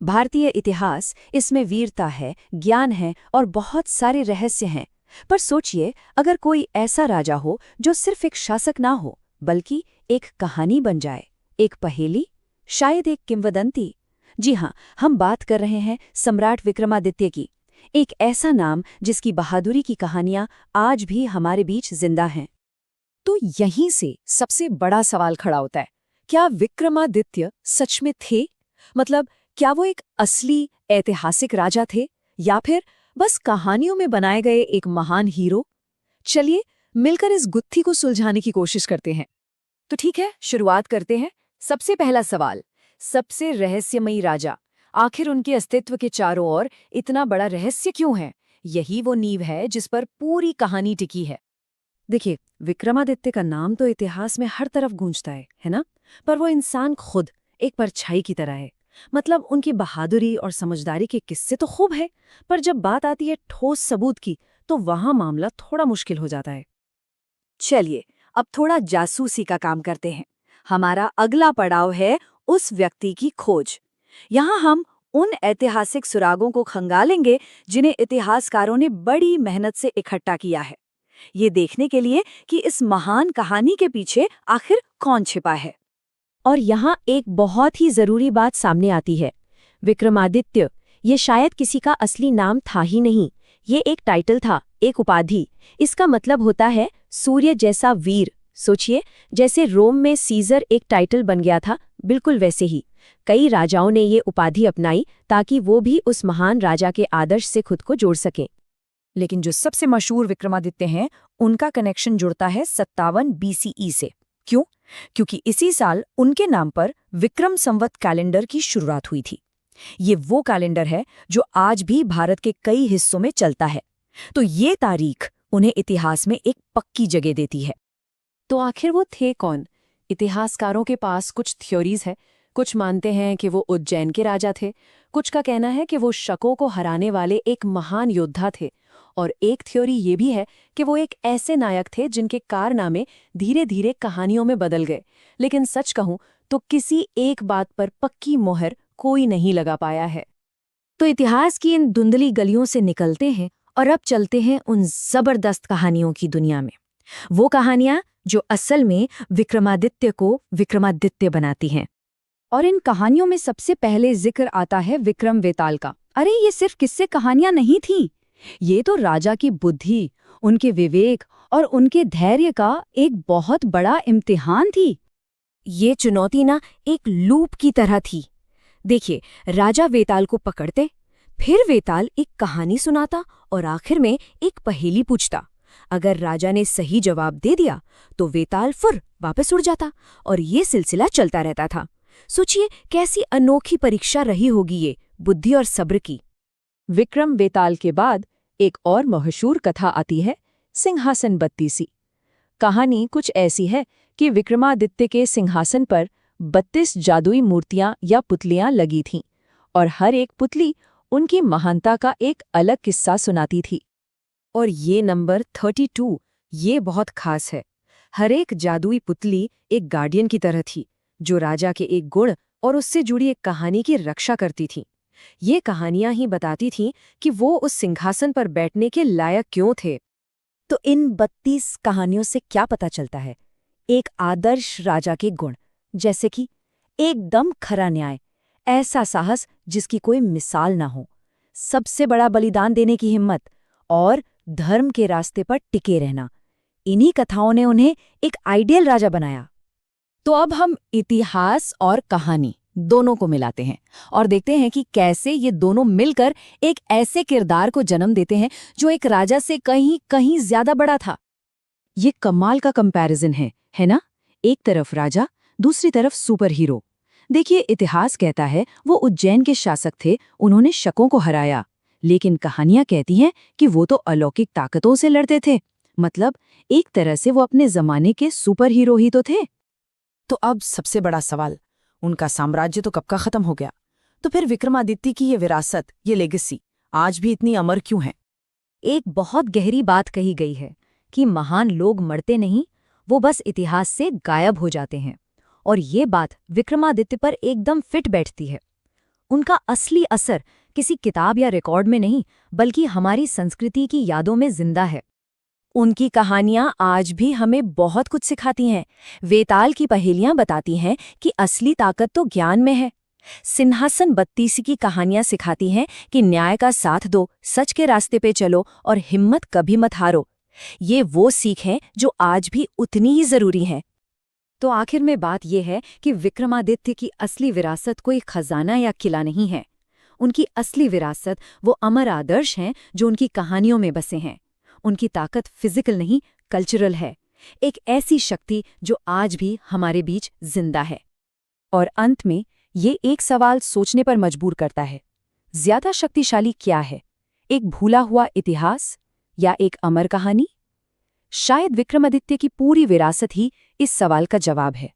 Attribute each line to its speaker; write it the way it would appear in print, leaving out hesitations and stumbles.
Speaker 1: भारतीय इतिहास, इसमें वीरता है, ज्ञान है और बहुत सारे रहस्य हैं। पर सोचिए, अगर कोई ऐसा राजा हो जो सिर्फ एक शासक ना हो, बल्कि एक कहानी बन जाए, एक पहेली, शायद एक किंवदंती। जी हाँ, हम बात कर रहे हैं सम्राट विक्रमादित्य की। एक ऐसा नाम जिसकी बहादुरी की कहानियां आज भी हमारे बीच जिंदा हैं।
Speaker 2: तो यहीं से सबसे बड़ा सवाल खड़ा होता है, क्या विक्रमादित्य सच में थे? मतलब, क्या वो एक असली ऐतिहासिक राजा थे या फिर बस कहानियों में बनाए गए एक महान हीरो? चलिए मिलकर इस गुत्थी को सुलझाने की कोशिश करते हैं। तो ठीक है, शुरुआत करते हैं। सबसे पहला सवाल, सबसे रहस्यमयी राजा, आखिर उनके अस्तित्व के चारों ओर इतना बड़ा रहस्य क्यों है? यही वो नींव है जिस पर पूरी कहानी टिकी है।
Speaker 1: देखिए, विक्रमादित्य का नाम तो इतिहास में हर तरफ गूंजता है ना? पर वो इंसान खुद एक परछाई की तरह है। मतलब उनकी बहादुरी और समझदारी के किस्से तो खूब है, पर जब बात आती है ठोस सबूत की, तो वहां मामला थोड़ा मुश्किल हो जाता है।
Speaker 2: चलिए अब थोड़ा जासूसी का काम करते हैं। हमारा अगला पड़ाव है उस व्यक्ति की खोज। यहाँ हम उन ऐतिहासिक सुरागों को खंगालेंगे जिन्हें इतिहासकारों ने बड़ी मेहनत से इकट्ठा किया है, ये देखने के लिए कि इस महान कहानी के पीछे आखिर कौन छिपा है।
Speaker 1: और यहाँ एक बहुत ही जरूरी बात सामने आती है। विक्रमादित्य, ये शायद किसी का असली नाम था ही नहीं। ये एक टाइटल था, एक उपाधि। इसका मतलब होता है सूर्य जैसा वीर। सोचिए, जैसे रोम में सीजर एक टाइटल बन गया था, बिल्कुल वैसे ही कई राजाओं ने ये उपाधि अपनाई ताकि वो भी उस महान राजा के आदर्श से खुद को जोड़ सकें।
Speaker 2: लेकिन जो सबसे मशहूर विक्रमादित्य हैं, उनका कनेक्शन जुड़ता है 57 BCE से। क्यों? क्योंकि इसी साल उनके नाम पर विक्रम संवत कैलेंडर की शुरुआत हुई थी। ये वो कैलेंडर है जो आज भी भारत के कई हिस्सों में चलता है। तो ये तारीख उन्हें इतिहास में एक पक्की जगह देती है।
Speaker 1: तो आखिर वो थे कौन? इतिहासकारों के पास कुछ थ्योरीज है। कुछ मानते हैं कि वो उज्जैन के राजा थे, कुछ का कहना है कि वो शकों को हराने वाले एक महान योद्धा थे, और एक थ्योरी ये भी है कि वो एक ऐसे नायक थे जिनके कारनामे धीरे धीरे कहानियों में बदल गए। लेकिन सच कहूं तो किसी एक बात पर पक्की मोहर कोई नहीं लगा पाया है।
Speaker 2: तो इतिहास की इन धुंधली गलियों से निकलते हैं और अब चलते हैं उन जबरदस्त कहानियों की दुनिया में। वो कहानियां जो असल में विक्रमादित्य को विक्रमादित्य बनाती हैं।
Speaker 1: और इन कहानियों में सबसे पहले जिक्र आता है विक्रम वेताल का। अरे, ये सिर्फ किस्से कहानियां नहीं थीं। ये तो राजा की बुद्धि, उनके विवेक और उनके धैर्य का एक बहुत बड़ा इम्तिहान थी।
Speaker 2: ये चुनौती ना एक लूप की तरह थी। देखिए, राजा वेताल को पकड़ते, फिर वेताल एक कहानी सुनाता और आखिर में एक पहेली पूछता। अगर राजा ने सही जवाब दे दिया तो वेताल फुर वापस उड़ जाता और ये सिलसिला चलता रहता था। सोचिए कैसी अनोखी परीक्षा रही होगी ये बुद्धि और सब्र की।
Speaker 1: विक्रम वेताल के बाद एक और मशहूर कथा आती है, सिंहासन बत्तीसी। कहानी कुछ ऐसी है कि विक्रमादित्य के सिंहासन पर 32 जादुई मूर्तियां या पुतलियां लगी थीं, और हर एक पुतली उनकी महानता का एक अलग किस्सा सुनाती थी।
Speaker 2: और ये नंबर 32, ये बहुत खास है। हर एक जादुई पुतली एक गार्डियन की तरह थी, जो राजा के एक गुण और उससे जुड़ी एक कहानी की रक्षा करती थी। ये कहानियां ही बताती थीं कि वो उस सिंहासन पर बैठने के लायक क्यों थे। तो इन 32 कहानियों से क्या पता चलता है? एक आदर्श राजा के गुण, जैसे कि एकदम खरा न्याय, ऐसा साहस जिसकी कोई मिसाल ना हो, सबसे बड़ा बलिदान देने की हिम्मत और धर्म के रास्ते पर टिके रहना। इन्हीं कथाओं ने उन्हें एक आइडियल राजा बनाया। तो अब हम इतिहास और कहानी दोनों को मिलाते हैं और देखते हैं कि कैसे ये दोनों मिलकर एक ऐसे किरदार को जन्म देते हैं जो एक राजा से कहीं कहीं ज्यादा बड़ा था।
Speaker 1: ये कमाल का कंपैरिजन है ना? एक तरफ राजा, दूसरी तरफ सुपर हीरो। देखिए, इतिहास कहता है वो उज्जैन के शासक थे, उन्होंने शकों को हराया। लेकिन कहानियां कहती हैं कि वो तो अलौकिक ताकतों से लड़ते थे। मतलब एक तरह से वो अपने जमाने के सुपर हीरो ही तो थे।
Speaker 2: तो अब सबसे बड़ा सवाल, उनका साम्राज्य तो कब का खत्म हो गया, तो फिर विक्रमादित्य की ये विरासत, ये लेगेसी आज भी इतनी अमर क्यों है?
Speaker 1: एक बहुत गहरी बात कही गई है कि महान लोग मरते नहीं, वो बस इतिहास से गायब हो जाते हैं। और ये बात विक्रमादित्य पर एकदम फिट बैठती है।
Speaker 2: उनका असली असर किसी किताब या रिकॉर्ड में नहीं, बल्कि हमारी संस्कृति की यादों में जिंदा है।
Speaker 1: उनकी कहानियां आज भी हमें बहुत कुछ सिखाती हैं। वेताल की पहेलियां बताती हैं कि असली ताकत तो ज्ञान में है। सिंहासन बत्तीसी की कहानियां सिखाती हैं कि न्याय का साथ दो, सच के रास्ते पे चलो और हिम्मत कभी मत हारो। ये वो सीख हैं जो आज भी उतनी ही जरूरी है।
Speaker 2: तो आखिर में बात यह है कि विक्रमादित्य की असली विरासत कोई खजाना या किला नहीं है। उनकी असली विरासत वो अमर आदर्श हैं जो उनकी कहानियों में बसे हैं। उनकी ताकत फिजिकल नहीं, कल्चरल है, एक ऐसी शक्ति जो आज भी हमारे बीच जिंदा है। और अंत में ये एक सवाल सोचने पर मजबूर करता है, ज्यादा शक्तिशाली क्या है, एक भूला हुआ इतिहास या एक अमर कहानी? शायद विक्रमादित्य की पूरी विरासत ही इस सवाल का जवाब है।